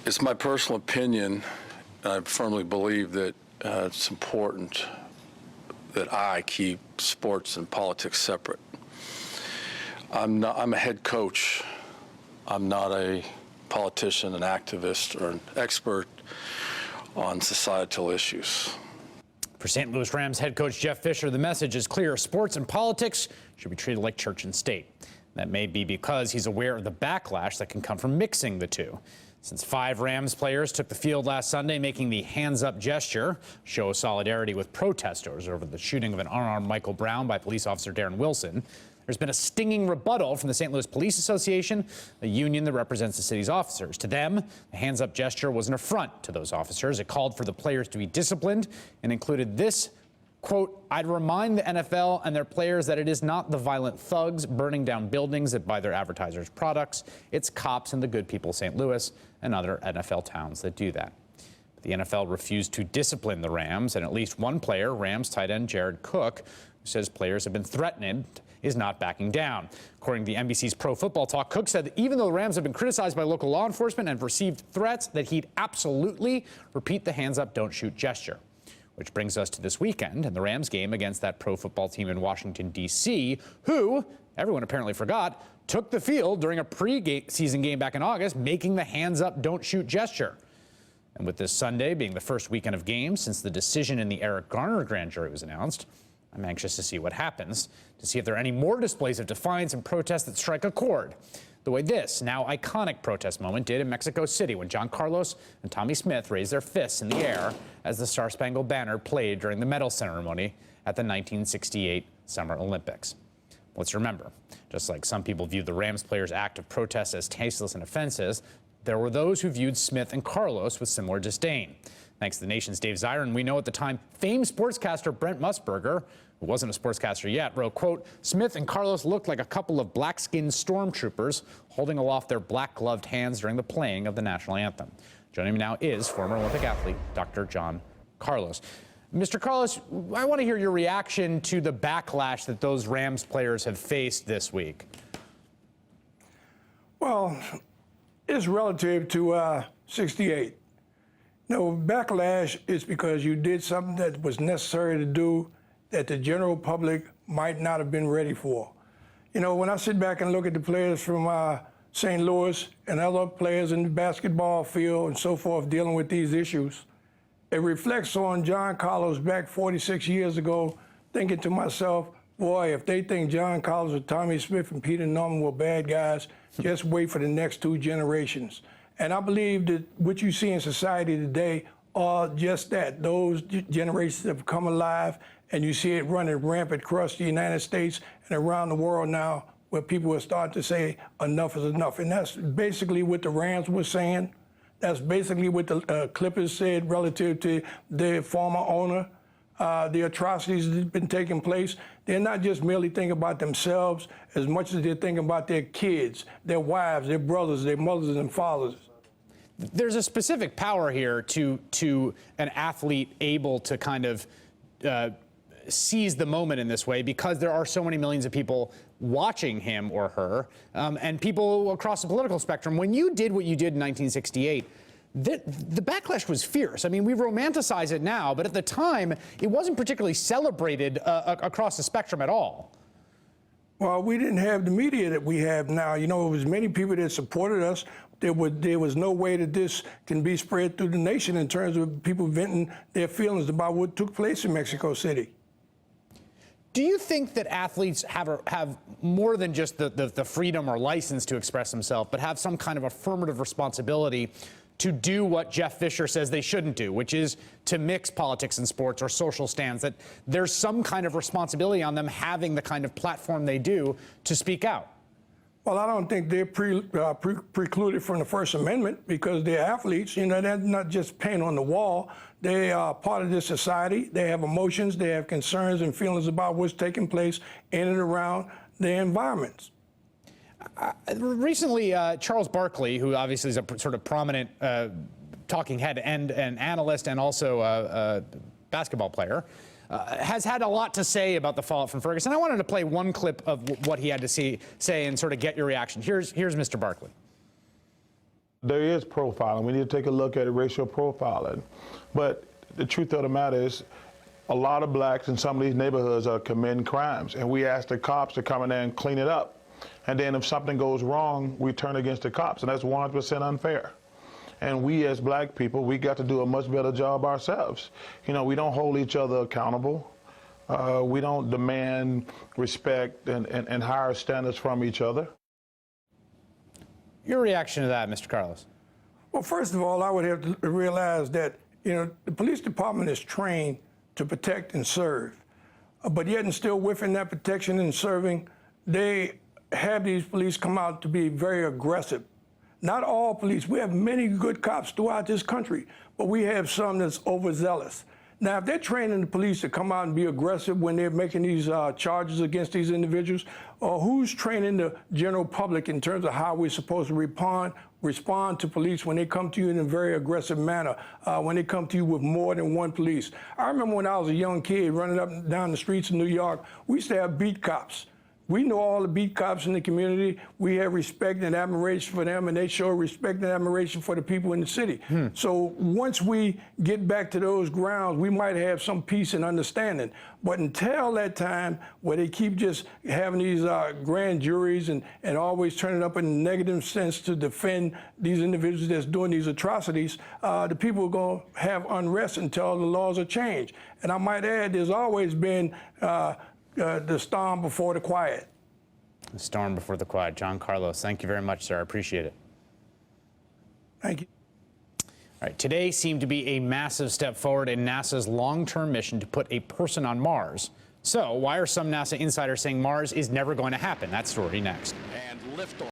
It's my personal opinion, and I firmly believe that it's important that I keep sports and politics separate. I'm a head coach. I'm not a politician, an activist, or an expert on societal issues. For St. Louis Rams head coach Jeff Fisher, the message is clear. Sports and politics should be treated like church and state. That may be because he's aware of the backlash that can come from mixing the two. Since 5 Rams players took the field last Sunday making the hands-up gesture, show of solidarity with protesters over the shooting of an unarmed Michael Brown by police officer Darren Wilson, there's been a stinging rebuttal from the St. Louis Police Association, a union that represents the city's officers. To them, the hands-up gesture was an affront to those officers. It called for the players to be disciplined and included this, quote, "I'd remind the NFL and their players that it is not the violent thugs burning down buildings that buy their advertisers' products. It's cops and the good people of St. Louis and other NFL towns that do that." But the NFL refused to discipline the Rams, and at least one player, Rams tight end Jared Cook, who says players have been threatened, is not backing down. According to the NBC's Pro Football Talk, Cook said that even though the Rams have been criticized by local law enforcement and received threats, that he'd absolutely repeat the hands up, don't shoot gesture. Which brings us to this weekend and the Rams game against that pro football team in Washington, D.C., who, everyone apparently forgot, took the field during a pre-season game back in August, making the hands up, don't shoot gesture. And with this Sunday being the first weekend of games since the decision in the Eric Garner grand jury was announced, I'm anxious to see what happens, to see if there are any more displays of defiance and protest that strike a chord, the way this now iconic protest moment did in Mexico City when John Carlos and Tommy Smith raised their fists in the air as the Star-Spangled Banner played during the medal ceremony at the 1968 Summer Olympics. Let's remember, just like some people viewed the Rams players' act of protest as tasteless and offensive, there were those who viewed Smith and Carlos with similar disdain. Thanks to the Nation's Dave Zirin, we know at the time famed sportscaster Brent Musburger, who wasn't a sportscaster yet, wrote, quote, "Smith and Carlos looked like a couple of black-skinned stormtroopers holding aloft their black-gloved hands during the playing of the national anthem." Joining me now is former Olympic athlete Dr. John Carlos. Mr. Carlos, I want to hear your reaction to the backlash that those Rams players have faced this week. Well, it's relative to 68. No, backlash is because you did something that was necessary to do that the general public might not have been ready for. You know, when I sit back and look at the players from St. Louis and other players in the basketball field and so forth dealing with these issues, it reflects on John Carlos back 46 years ago, thinking to myself, boy, if they think John Carlos or Tommy Smith and Peter Norman were bad guys, just wait for the next 2 generations. And I believe that what you see in society today are just that. Those generations have come alive, and you see it running rampant across the United States and around the world now, where people are starting to say enough is enough. And that's basically what the Rams were saying. That's basically what the Clippers said relative to their former owner. The atrocities that have been taking place, they're not just merely thinking about themselves as much as they're thinking about their kids, their wives, their brothers, their mothers and fathers. There's a specific power here to an athlete able to kind of seize the moment in this way because there are so many millions of people watching him or her and people across the political spectrum. When you did what you did in 1968, the backlash was fierce. I mean, we romanticize it now, but at the time, it wasn't particularly celebrated across the spectrum at all. Well, we didn't have the media that we have now. You know, it was many people that supported us. There was no way that this can be spread through the nation in terms of people venting their feelings about what took place in Mexico City. Do you think that athletes have more than just the freedom or license to express themselves, but have some kind of affirmative responsibility to do what Jeff Fisher says they shouldn't do, which is to mix politics and sports or social stands, that there's some kind of responsibility on them having the kind of platform they do to speak out? Well, I don't think they're precluded from the First Amendment because they're athletes. You know, they're not just paint on the wall. They are part of this society. They have emotions. They have concerns and feelings about what's taking place in and around their environments. Recently, Charles Barkley, who obviously is a sort of prominent talking head and an analyst and also a basketball player, has had a lot to say about the fallout from Ferguson. I wanted to play one clip of what he had to say and sort of get your reaction. Here's Mr. Barkley. There is profiling. We need to take a look at racial profiling. But the truth of the matter is, a lot of blacks in some of these neighborhoods are committing crimes, and we ask the cops to come in there and clean it up. And then if something goes wrong, we turn against the cops, and that's 100% unfair. And we as black people, we got to do a much better job ourselves. You know, we don't hold each other accountable. We don't demand respect and higher standards from each other. Your reaction to that, Mr. Carlos? Well, first of all, I would have to realize that, you know, the police department is trained to protect and serve. But yet and still within that protection and serving, they have these police come out to be very aggressive. Not all police. We have many good cops throughout this country, but we have some that's overzealous. Now, if they're training the police to come out and be aggressive when they're making these charges against these individuals, or who's training the general public in terms of how we're supposed to respond to police when they come to you in a very aggressive manner, when they come to you with more than one police? I remember when I was a young kid running up and down the streets of New York, we used to have beat cops. We know all the beat cops in the community. We have respect and admiration for them, and they show respect and admiration for the people in the city. So once we get back to those grounds, we might have some peace and understanding. But until that time, where they keep just having these grand juries and always turning up in a negative sense to defend these individuals that's doing these atrocities, the people are going to have unrest until the laws are changed. And I might add, there's always been the storm before the quiet. The storm before the quiet. John Carlos, thank you very much, sir. I appreciate it. Thank you. All right, today seemed to be a massive step forward in NASA's long-term mission to put a person on Mars. So why are some NASA insiders saying Mars is never going to happen? That story next. And lift